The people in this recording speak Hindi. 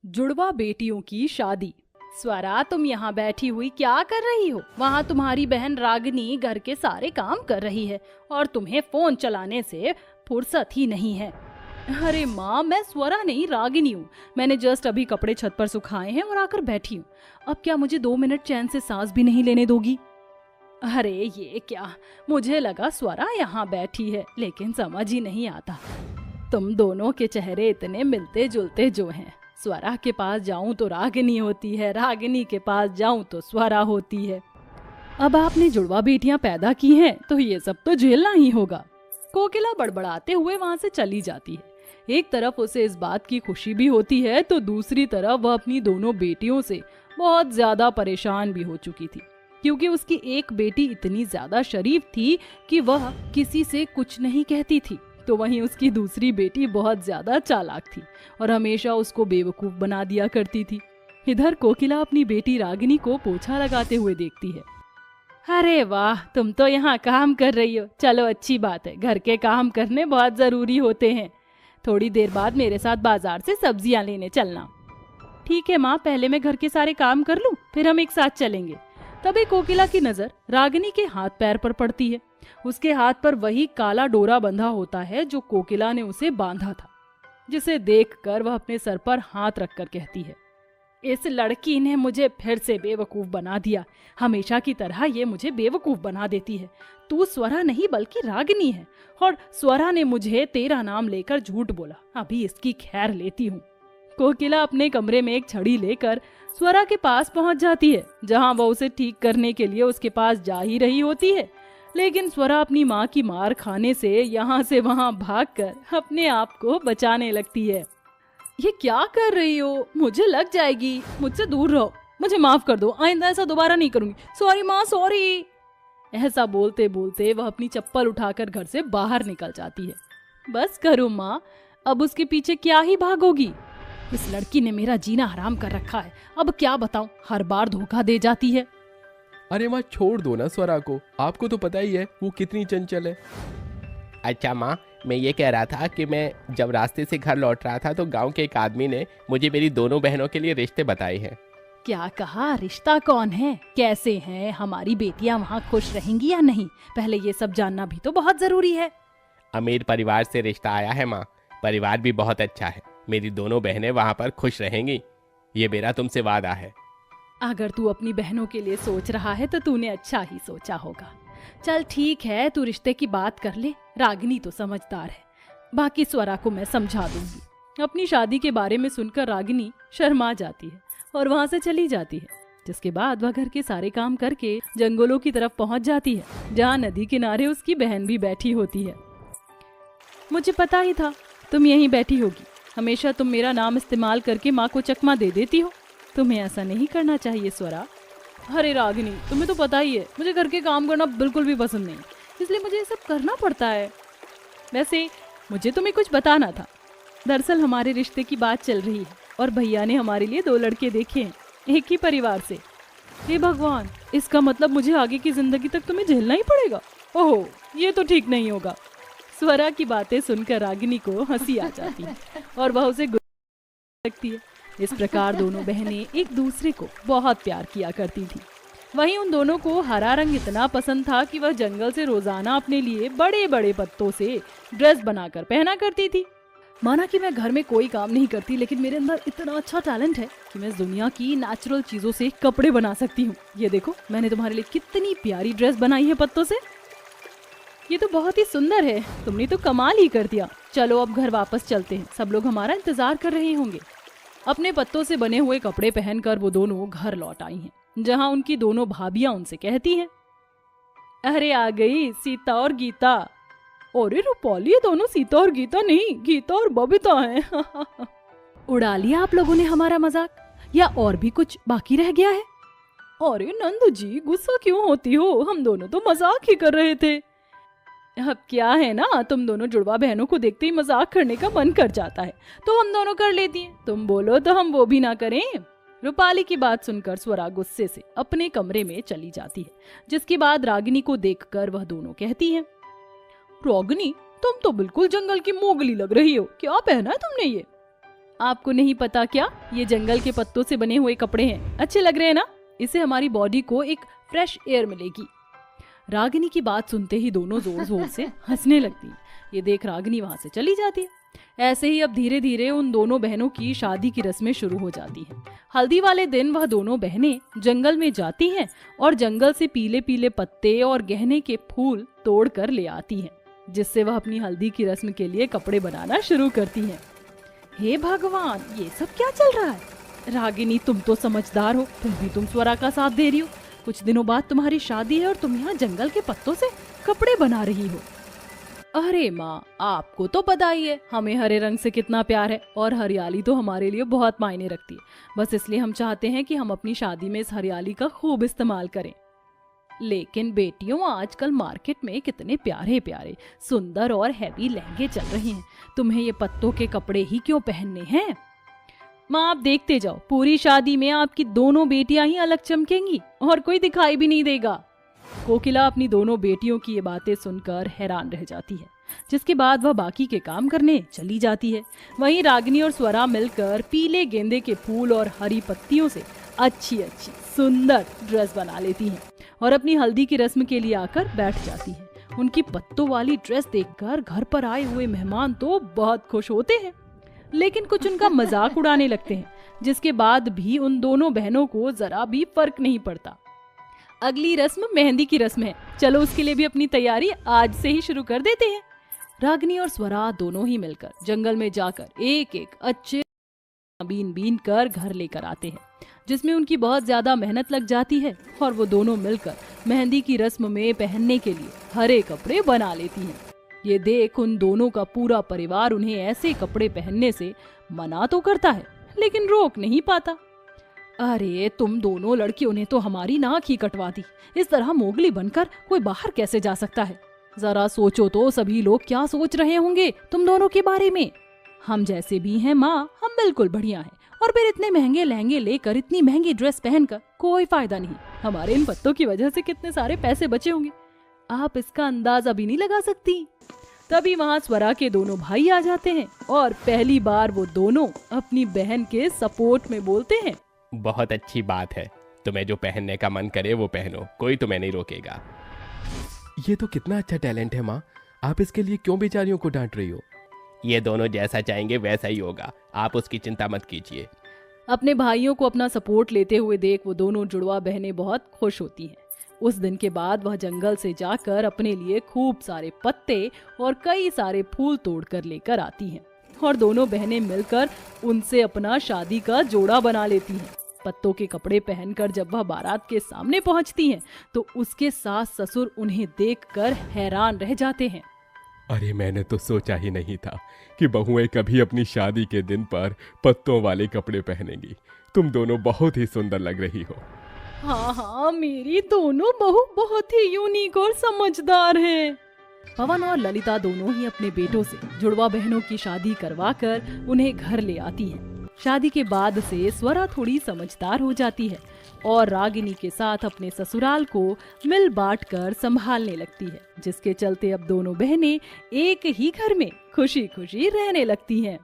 जुड़वा बेटियों की शादी। स्वरा, तुम यहाँ बैठी हुई क्या कर रही हो? वहाँ तुम्हारी बहन रागिनी घर के सारे काम कर रही है और तुम्हें फोन चलाने से फुर्सत ही नहीं है। अरे माँ, मैं स्वरा नहीं रागिनी हूँ। मैंने जस्ट अभी कपड़े छत पर सुखाए हैं और आकर बैठी हूँ। अब क्या मुझे 2 मिनट चैन से सांस भी नहीं लेने दोगी? अरे ये क्या, मुझे लगा स्वरा यहाँ बैठी है, लेकिन समझ ही नहीं आता। तुम दोनों के चेहरे इतने मिलते जुलते जो हैं। स्वरा के पास जाऊं तो रागिनी होती है, रागिनी के पास जाऊं तो स्वरा होती है। अब आपने जुड़वा बेटियां पैदा की हैं तो ये सब तो झेलना ही होगा। कोकिला बड़बड़ाते हुए वहां से चली जाती है। एक तरफ उसे इस बात की खुशी भी होती है तो दूसरी तरफ वह अपनी दोनों बेटियों से बहुत ज्यादा परेशान भी हो चुकी थी, क्योंकि उसकी एक बेटी इतनी ज्यादा शरीफ थी कि वह किसी से कुछ नहीं कहती थी, तो वहीं उसकी दूसरी बेटी बहुत ज्यादा चालाक थी और हमेशा उसको बेवकूफ बना दिया करती थी। इधर कोकिला अपनी बेटी रागिनी को पोछा लगाते हुए देखती है। अरे वाह, तुम तो यहाँ काम कर रही हो। चलो अच्छी बात है, घर के काम करने बहुत जरूरी होते हैं। थोड़ी देर बाद मेरे साथ बाजार से सब्जियां लेने चलना। ठीक है माँ, पहले मैं घर के सारे काम कर लूँ, फिर हम एक साथ चलेंगे। तभी कोकिला की नजर रागिनी के हाथ पैर पर पड़ती है। उसके हाथ पर वही काला डोरा बंधा होता है जो कोकिला ने उसे बांधा था, जिसे देखकर वह अपने सर पर हाथ रखकर कहती है, इस लड़की ने मुझे फिर से बेवकूफ बना दिया। हमेशा की तरह ये मुझे बेवकूफ बना देती है। तू स्वरा नहीं बल्कि रागिनी है, और स्वरा ने मुझे तेरा नाम लेकर झूठ बोला। अभी इसकी खैर लेती हूँ। कोकिला अपने कमरे में एक छड़ी लेकर स्वरा के पास पहुंच जाती है, जहां वह उसे ठीक करने के लिए उसके पास जा ही रही होती है। लेकिन स्वरा अपनी माँ की मार खाने से यहाँ से वहाँ भागकर अपने आप को बचाने लगती है। ये क्या कर रही हो? मुझे लग जाएगी। मुझसे दूर रहो। मुझे माफ कर दो, आइंदा ऐसा दोबारा नहीं करूंगी। सॉरी माँ, सॉरी। ऐसा बोलते बोलते वह अपनी चप्पल उठाकर घर से बाहर निकल जाती है। बस करो माँ, अब उसके पीछे क्या ही भागोगी। इस लड़की ने मेरा जीना हराम कर रखा है। अब क्या बताऊं, हर बार धोखा दे जाती है। अरे माँ, छोड़ दो ना स्वरा को। आपको तो पता ही है वो कितनी चंचल है। अच्छा माँ, मैं ये कह रहा था कि मैं जब रास्ते से घर लौट रहा था तो गांव के एक आदमी ने मुझे मेरी दोनों बहनों के लिए रिश्ते बताए हैं। क्या कहा? रिश्ता कौन है? कैसे हैं? हमारी बेटियां वहाँ खुश रहेंगी या नहीं? पहले ये सब जानना भी तो बहुत जरूरी है। अमीर परिवार से रिश्ता आया है माँ। परिवार भी बहुत अच्छा है। मेरी दोनों बहनें वहाँ पर खुश रहेंगी, ये मेरा तुमसे वादा है। अगर तू अपनी बहनों के लिए सोच रहा है तो तूने अच्छा ही सोचा होगा। चल ठीक है, तू रिश्ते की बात कर ले। रागिनी तो समझदार है, बाकी स्वरा को मैं समझा दूंगी। अपनी शादी के बारे में सुनकर रागिनी शर्मा जाती है और वहां से चली जाती है। जिसके बाद वह घर के सारे काम करके जंगलों की तरफ पहुंच जाती है, जहां नदी किनारे उसकी बहन भी बैठी होती है। मुझे पता ही था तुम यहीं बैठी होगी। हमेशा तुम मेरा नाम इस्तेमाल करके माँ को चकमा दे देती हो। तुम्हें ऐसा नहीं करना चाहिए स्वरा। अरे रागिनी, तुम्हें तो पता ही है मुझे घर के काम करना बिल्कुल भी पसंद नहीं, इसलिए मुझे ये सब करना पड़ता है। वैसे मुझे तुम्हें कुछ बताना था। दरअसल हमारे रिश्ते की बात चल रही है और भैया ने हमारे लिए 2 लड़के देखे हैं, एक ही परिवार से। हे भगवान, इसका मतलब मुझे आगे की जिंदगी तक तुम्हें झेलना ही पड़ेगा। ओहो, ये तो ठीक नहीं होगा। स्वरा की बातें सुनकर रागिनी को हंसी आ जाती है और वह उसे लगती है। इस प्रकार दोनों बहनें एक दूसरे को बहुत प्यार किया करती थी। वहीं उन दोनों को हरा रंग इतना पसंद था कि वह जंगल से रोजाना अपने लिए बड़े बड़े पत्तों से ड्रेस बनाकर पहना करती थी। माना कि मैं घर में कोई काम नहीं करती, लेकिन मेरे अंदर इतना अच्छा टैलेंट है कि मैं इस दुनिया की नेचुरल चीजों से कपड़े बना सकती हूँ। ये देखो, मैंने तुम्हारे लिए कितनी प्यारी ड्रेस बनाई है पत्तों से। ये तो बहुत ही सुंदर है। तुमने तो कमाल ही कर दिया। चलो अब घर वापस चलते हैं, सब लोग हमारा इंतजार कर रहे होंगे। अपने पत्तों से बने हुए कपड़े पहनकर वो दोनों घर लौट आई हैं, जहां उनकी दोनों भाभियां उनसे कहती हैं, अरे आ गई सीता और गीता। अरे रूपाली, ये दोनों सीता और गीता नहीं, गीता और बबीता हैं। उड़ा लिया आप लोगों ने हमारा मजाक, या और भी कुछ बाकी रह गया है? अरे नंद जी, गुस्सा क्यों होती हो? हम दोनों तो मजाक ही कर रहे थे। अब क्या है ना, तुम दोनों जुड़वा बहनों को देखते ही मजाक करने का मन कर जाता है, तो हम दोनों कर लेती हैं। तुम बोलो तो हम वो भी ना करें। रूपाली की बात सुनकर स्वरा गुस्से से अपने कमरे में चली जाती है, जिसके बाद रागिनी को देखकर वह दोनों कहती हैं, रागिनी, तुम तो बिल्कुल जंगल की मोगली लग रही हो। क्या पहना है तुमने ये? आपको नहीं पता क्या, ये जंगल के पत्तों से बने हुए कपड़े हैं, अच्छे लग रहे हैं ना? इससे हमारी बॉडी को एक फ्रेश एयर मिलेगी। रागिनी की बात सुनते ही दोनों जोर जोर से हंसने लगती। ये देख रागिनी वहां से चली जाती है। ऐसे ही अब धीरे धीरे उन दोनों बहनों की शादी की रस्में शुरू हो जाती हैं। हल्दी वाले दिन वह दोनों बहनें जंगल में जाती हैं और जंगल से पीले पीले पत्ते और गहने के फूल तोड़ कर ले आती हैं, जिससे वह अपनी हल्दी की रस्म के लिए कपड़े बनाना शुरू करती हैं। हे भगवान, ये सब क्या चल रहा है? रागिनी, तुम तो समझदार हो, तुम स्वरा का साथ दे रही हो। कुछ दिनों बाद तुम्हारी शादी है और तुम यहाँ जंगल के पत्तों से कपड़े बना रही हो। अरे माँ, आपको तो पता ही है हमें हरे रंग से कितना प्यार है और हरियाली तो हमारे लिए बहुत मायने रखती है। बस इसलिए हम चाहते हैं कि हम अपनी शादी में इस हरियाली का खूब इस्तेमाल करें। लेकिन बेटियों, आजकल मार्केट में कितने प्यारे प्यारे सुंदर और हैवी लहंगे चल रहे हैं, तुम्हें ये पत्तों के कपड़े ही क्यों पहनने हैं? माँ, आप देखते जाओ, पूरी शादी में आपकी दोनों बेटियां ही अलग चमकेंगी और कोई दिखाई भी नहीं देगा। कोकिला अपनी दोनों बेटियों की ये बातें सुनकर हैरान रह जाती है, जिसके बाद वह बाकी के काम करने चली जाती है। वहीं रागिनी और स्वरा मिलकर पीले गेंदे के फूल और हरी पत्तियों से अच्छी अच्छी सुंदर ड्रेस बना लेती हैं और अपनी हल्दी की रस्म के लिए आकर बैठ जाती हैं। उनकी पत्तों वाली ड्रेस देखकर घर पर आए हुए मेहमान तो बहुत खुश होते हैं, लेकिन कुछ उनका मजाक उड़ाने लगते हैं, जिसके बाद भी उन दोनों बहनों को जरा भी फर्क नहीं पड़ता। अगली रस्म मेहंदी की रस्म है, चलो उसके लिए भी अपनी तैयारी आज से ही शुरू कर देते हैं। रागिनी और स्वरा दोनों ही मिलकर जंगल में जाकर एक एक अच्छे बीन बीन कर घर लेकर आते हैं, जिसमें उनकी बहुत ज्यादा मेहनत लग जाती है और वो दोनों मिलकर मेहंदी की रस्म में पहनने के लिए हरे कपड़े बना लेती हैं। ये देख उन दोनों का पूरा परिवार उन्हें ऐसे कपड़े पहनने से मना तो करता है, लेकिन रोक नहीं पाता। अरे तुम दोनों लड़कियों ने तो हमारी नाक ही कटवा दी। इस तरह मोगली बनकर कोई बाहर कैसे जा सकता है? जरा सोचो तो सभी लोग क्या सोच रहे होंगे तुम दोनों के बारे में। हम जैसे भी हैं माँ, हम बिल्कुल बढ़िया हैं, और फिर इतने महंगे लहंगे लेकर इतनी महंगी ड्रेस पहनकर कोई फायदा नहीं। हमारे इन पत्तों की वजह से कितने सारे पैसे बचे होंगे, आप इसका अंदाजा भी नहीं लगा सकती। तभी वहाँ स्वरा के दोनों भाई आ जाते हैं और पहली बार वो दोनों अपनी बहन के सपोर्ट में बोलते हैं, बहुत अच्छी बात है, तुम्हें जो पहनने का मन करे वो पहनो, कोई तुम्हें नहीं रोकेगा। ये तो कितना अच्छा टैलेंट है माँ, आप इसके लिए क्यों बेचारियों को डांट रही हो? ये दोनों जैसा चाहेंगे वैसा ही होगा, आप उसकी चिंता मत कीजिए। अपने भाइयों को अपना सपोर्ट लेते हुए देख वो दोनों जुड़वा बहनें बहुत खुश होती हैं। उस दिन के बाद वह जंगल से जाकर अपने लिए खूब सारे पत्ते और कई सारे फूल तोड़कर लेकर आती हैं और दोनों बहनें मिलकर उनसे अपना शादी का जोड़ा बना लेती हैं। पत्तों के कपड़े पहनकर जब वह बारात के सामने पहुंचती हैं, तो उसके सास ससुर उन्हें देखकर हैरान रह जाते हैं। अरे मैंने तो सोचा ही नहीं था कि बहुएं कभी अपनी शादी के दिन पर पत्तों वाले कपड़े पहनेंगी। तुम दोनों बहुत ही सुंदर लग रही हो। हाँ हाँ, मेरी दोनों बहू बहुत ही यूनिक और समझदार हैं। पवन और ललिता दोनों ही अपने बेटों से जुड़वा बहनों की शादी करवाकर उन्हें घर ले आती हैं। शादी के बाद से स्वरा थोड़ी समझदार हो जाती है और रागिनी के साथ अपने ससुराल को मिल बांट कर संभालने लगती है, जिसके चलते अब दोनों बहनें एक ही घर में खुशी खुशी रहने लगती हैं।